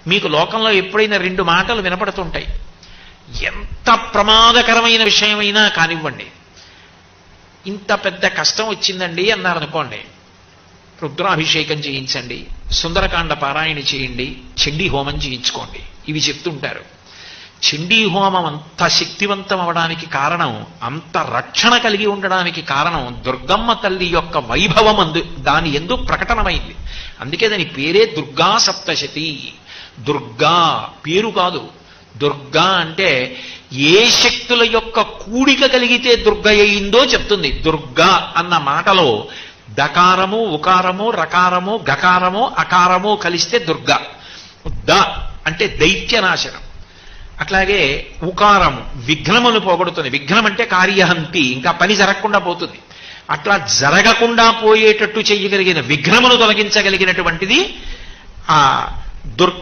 మీకు లోకంలో ఎప్పుడైనా రెండు మాటలు వినపడుతుంటాయి. ఎంత ప్రమాదకరమైన విషయమైనా కానివ్వండి, ఇంత పెద్ద కష్టం వచ్చిందండి అన్నారనుకోండి, రుద్రాభిషేకం చేయించండి, సుందరకాండ పారాయణ చేయండి, చండీ హోమం చేయించుకోండి, ఇవి చెప్తుంటారు. చండీ హోమం అంత శక్తివంతం అవడానికి కారణం, అంత రక్షణ కలిగి ఉండడానికి కారణం దుర్గమ్మ తల్లి యొక్క వైభవం దాని ఎందు ప్రకటనమైంది. అందుకే దాని పేరే దుర్గా సప్తశతి. దుర్గా పేరు కాదు, దుర్గా అంటే ఏ శక్తుల యొక్క కూడిక కలిగితే దుర్గ అయిందో చెప్తుంది. దుర్గా అన్న మాటలో దకారము, ఉకారము, రకారము, గకారము, అకారము కలిస్తే దుర్గా. ద అంటే దైత్యనాశనం. అట్లాగే ఉకారము విఘ్నమును పోగొడుతుంది. విఘ్నం అంటే కార్యహంతి, ఇంకా పని జరగకుండా పోతుంది. అట్లా జరగకుండా పోయేటట్టు చెయ్యగలిగిన, విఘ్నమును తొలగించగలిగినటువంటిది ఆ దుర్గ.